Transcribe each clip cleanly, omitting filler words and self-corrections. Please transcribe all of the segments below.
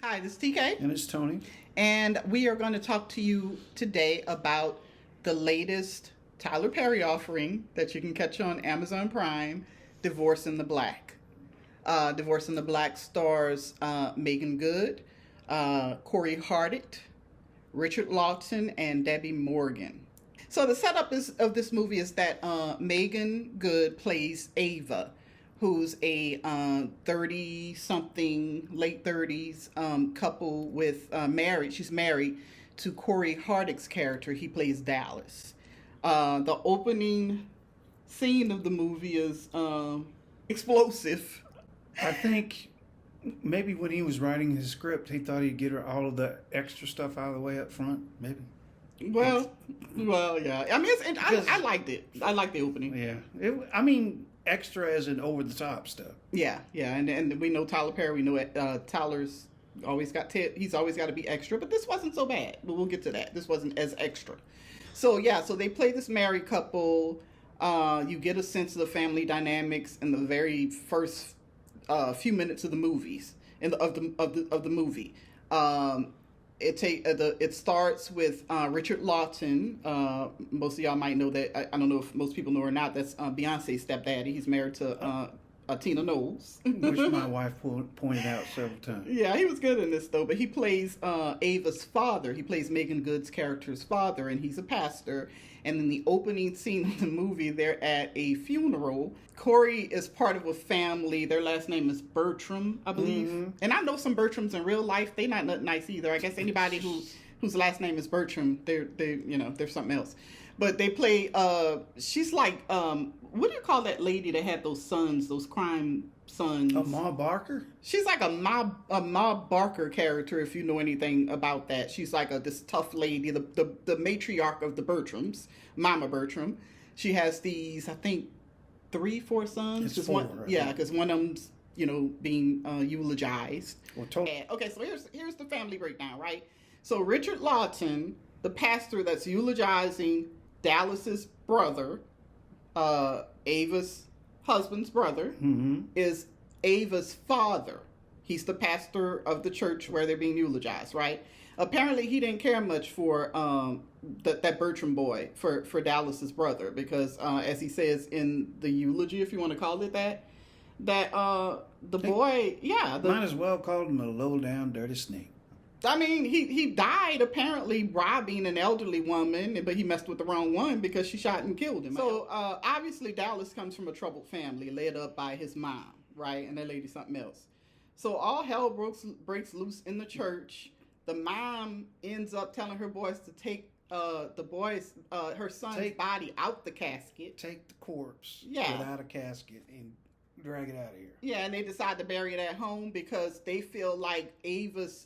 Hi, this is TK, And it's Tony. and we are going to talk to you today about the latest Tyler Perry offering that you can catch on Amazon Prime, Divorce in the Black. Divorce in the Black stars Megan Good, Corey Hardit, Richard Lawton, and Debbie Morgan. So the setup of this movie is that Megan Good plays Ava, who's a 30 something, late 30s couple with married. She's married to Corey Hardik's character. He plays Dallas. The opening scene of the movie is explosive. I think maybe when he was writing his script, he thought he'd get all of the extra stuff out of the way up front. Maybe. Well, yeah. I mean, I liked it. I liked the opening. Yeah. Extra as in over the top stuff. Yeah, and we know Tyler Perry. We know Tyler's always got he's always got to be extra, but this wasn't so bad. But we'll get to that. This wasn't as extra. So yeah, so they play this married couple. You get a sense of the family dynamics in the very first few minutes of the movies of the movie. It starts with Richard Lawton. Most of y'all might know that. I don't know if most people know or not. That's Beyonce's stepdaddy. He's married to Tina Knowles. Which my wife pointed out several times. Yeah, he was good in this though. But he plays Ava's father. He plays Megan Good's character's father, and he's a pastor. And in the opening scene of the movie, they're at a funeral. Corey is part of a family. Their last name is Bertram, I believe. Mm-hmm. And I know some Bertrams in real life. They're not nice either. I guess anybody whose last name is Bertram, they're something else. But they play. She's like, what do you call that lady that had those sons, those crime sons? Ma Barker? She's like a Ma Barker character, if you know anything about that. She's like this tough lady, the matriarch of the Bertrams, Mama Bertram. She has these, I think, 3-4 sons. It's four, right? Yeah, because one of them's being eulogized. Well, okay, so here's the family breakdown, right? So Richard Lawton, the pastor that's eulogizing Dallas's brother, Ava's husband's brother, mm-hmm. is Ava's father. He's the pastor of the church where they're being eulogized, right? Apparently, he didn't care much for that Bertram boy, for Dallas's brother, because as he says in the eulogy, if you want to call it that the boy, might as well call him a low down dirty snake. I mean, he died apparently robbing an elderly woman, but he messed with the wrong one because she shot and killed him. So obviously Dallas comes from a troubled family led up by his mom, right? And that lady's something else. So all hell breaks loose in the church. The mom ends up telling her boys to take her son's body out the casket. Take the corpse without a casket and drag it out of here. Yeah, and they decide to bury it at home because they feel like Ava's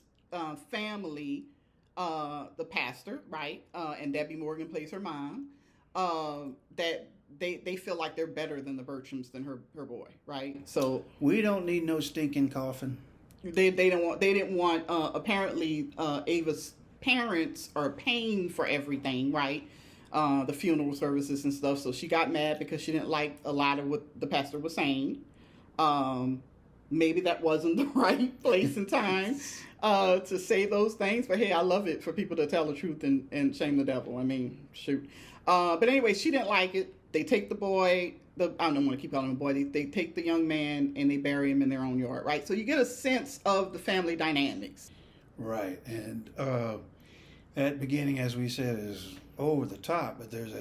family, the pastor, right, and Debbie Morgan plays her mom, that they feel like they're better than the Bertrams than her boy, right? So we don't need no stinking coffin. They didn't want apparently Ava's parents are paying for everything, right? The funeral services and stuff. So she got mad because she didn't like a lot of what the pastor was saying. Maybe that wasn't the right place and time to say those things. But hey, I love it for people to tell the truth and shame the devil. I mean, shoot. But anyway, she didn't like it. They take the boy. I don't want to keep calling him a boy. They take the young man and they bury him in their own yard, right? So you get a sense of the family dynamics. Right. And that beginning, as we said, is over the top. But there's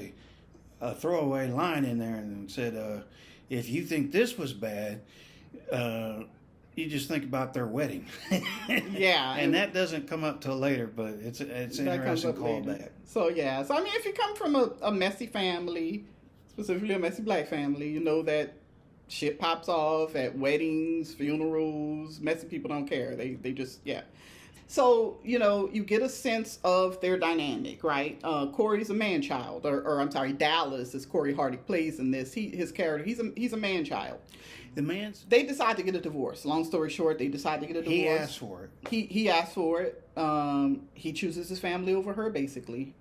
a throwaway line in there and said, if you think this was bad, you just think about their wedding. Yeah. And that doesn't come up till later, but it's an interesting callback. So yeah. So I mean, if you come from a messy family, specifically a messy black family, you know that shit pops off at weddings, funerals. Messy people don't care. They just, yeah. So, you get a sense of their dynamic, right? Corey's a man-child, or I'm sorry, Dallas, as Corey Hardit plays in this. His character, he's a man-child. They decide to get a divorce. Long story short, they decide to get a divorce. He asked for it. He asked for it. He chooses his family over her, basically.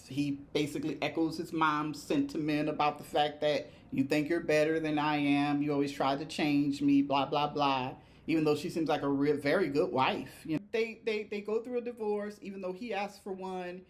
He basically echoes his mom's sentiment about the fact that you think you're better than I am. You always try to change me, blah, blah, blah. even though she seems like a very good wife. You know, they go through a divorce, even though he asked for one.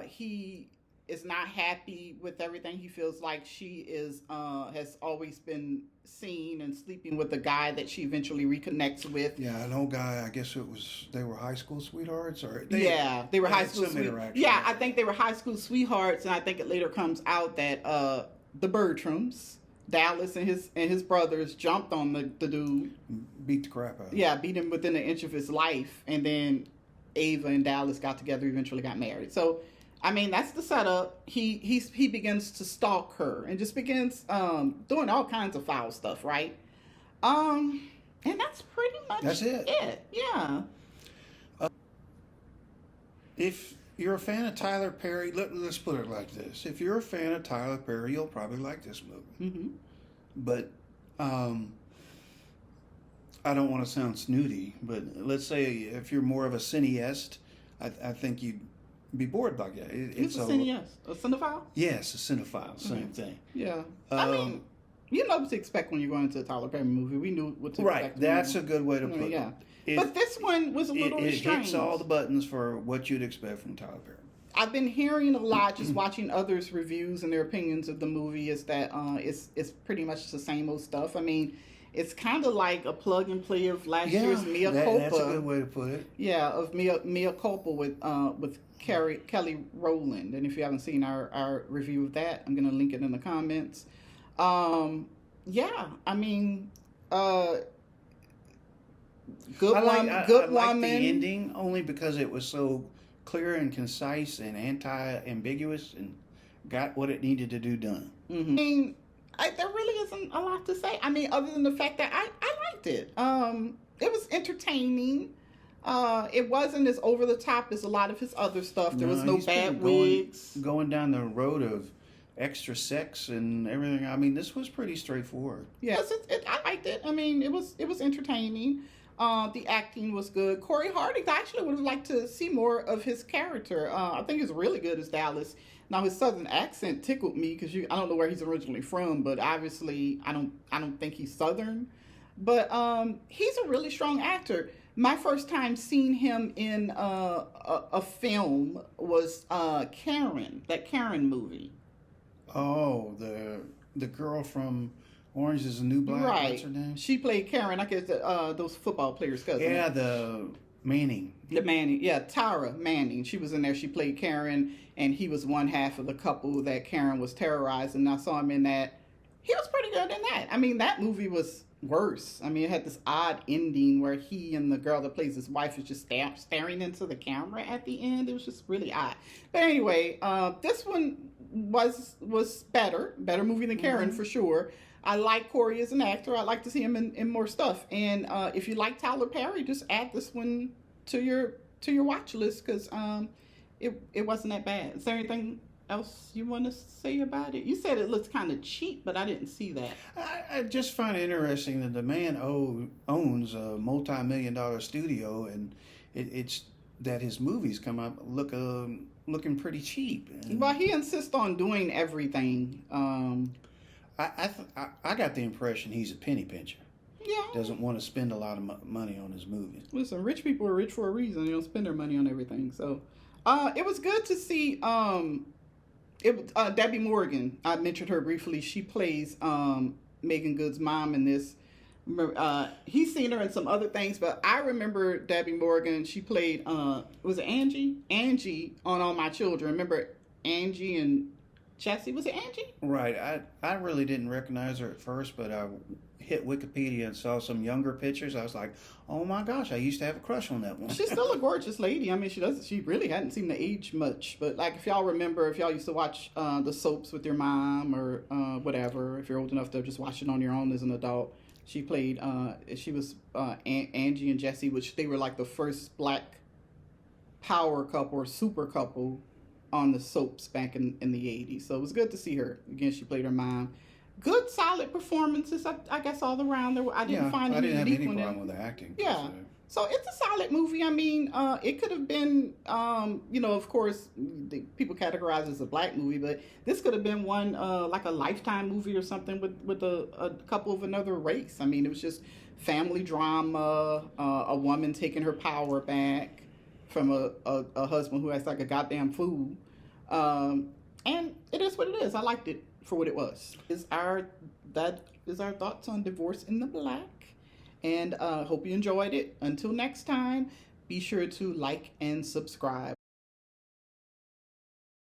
He is not happy with everything. He feels like she is has always been seen and sleeping with a guy that she eventually reconnects with. Yeah, an old guy. I guess it was they were high school sweethearts, or they were high school sweethearts. Yeah, I think they were high school sweethearts, and I think it later comes out that the Bertrams, Dallas and his brothers, jumped on the dude, beat the crap out of him. Yeah, beat him within an inch of his life, and then Ava and Dallas got together, eventually got married. So, I mean, that's the setup. He begins to stalk her and just begins doing all kinds of foul stuff, right? And that's pretty much it. Yeah. If you're a fan of Tyler Perry, let's put it like this: if you're a fan of Tyler Perry, you'll probably like this movie. Mm-hmm. But I don't want to sound snooty, but let's say if you're more of a cineast, I think you'd be bored by that. It's a cineast, a cinephile. Yes, a cinephile, same thing. Yeah, I mean, you know what to expect when you're going to a Tyler Perry movie. We knew what to expect. Right, that's a good way to put it. Yeah, but this one was a little It strange. hits all the buttons for what you'd expect from Tyler Perry. I've been hearing a lot, just watching others' reviews and their opinions of the movie, is that it's pretty much the same old stuff. I mean, it's kind of like a plug and play of last year's Mea Culpa. That's a good way to put it. Yeah, of Mea Culpa with Kelly Rowland. And if you haven't seen our review of that, I'm going to link it in the comments. Yeah, I mean, good woman. I like the ending only because it was so clear and concise and anti-ambiguous and got what it needed to do done. Mm-hmm. I mean, there really isn't a lot to say. I mean, other than the fact that I liked it. It was entertaining. It wasn't as over the top as a lot of his other stuff. There was no bad wigs. Going down the road of extra sex and everything. I mean, this was pretty straightforward. Yes, I liked it. I mean, it was entertaining. The acting was good. Corey Harding, I actually would have liked to see more of his character. I think he's really good as Dallas. Now his southern accent tickled me because I don't know where he's originally from, but obviously I don't think he's southern. But he's a really strong actor. My first time seeing him in a film was Karen, that Karen movie. Oh, the girl from Orange is the New Black. Right. What's her name? She played Karen. I guess those football players' cousin. Yeah, the Manning. The Manning. Yeah, Tara Manning. She was in there. She played Karen, and he was one half of the couple that Karen was terrorizing. I saw him in that. He was pretty good in that. I mean, that movie was worse. I mean, it had this odd ending where he and the girl that plays his wife is just staring into the camera at the end. It was just really odd. But anyway, this one was better movie than Karen for sure. I like Corey as an actor. I'd like to see him in more stuff. And if you like Tyler Perry, just add this one to your watch list because it wasn't that bad. Is there anything else you want to say about it? You said it looks kind of cheap, but I didn't see that. I just find it interesting that the man owns a multi-million-dollar studio, and it's that his movies come up looking pretty cheap. Well, he insists on doing everything. I got the impression he's a penny pincher. Yeah. Doesn't want to spend a lot of money on his movies. Listen, rich people are rich for a reason. They don't spend their money on everything. So, it was good to see. Debbie Morgan. I mentioned her briefly. She plays Megan Good's mom in this. He's seen her in some other things, but I remember Debbie Morgan. She played was it Angie? Angie on All My Children. Remember Angie and Jesse? Was it Angie? Right. I really didn't recognize her at first, but I hit Wikipedia and saw some younger pictures. I was like, oh my gosh, I used to have a crush on that one. She's still a gorgeous lady. I mean, she really hadn't seemed to age much. But like, if y'all remember, if y'all used to watch the soaps with your mom or whatever, if you're old enough to just watch it on your own as an adult, she played. She was Angie and Jesse, which they were like the first black power couple or super couple on the soaps back in the 80s. So it was good to see her. Again, she played her mom. Good, solid performances, I guess, all around. I didn't find any have unique any one. problem with the acting. Yeah. So it's a solid movie. I mean, it could have been, of course, people categorize it as a black movie, but this could have been one like a Lifetime movie or something with a couple of another race. I mean, it was just family drama, a woman taking her power back from a husband who acts like a goddamn fool, and it is what it is. I liked it for what it was. That is our thoughts on Divorce in the Black. And hope you enjoyed it. Until next time, be sure to like and subscribe.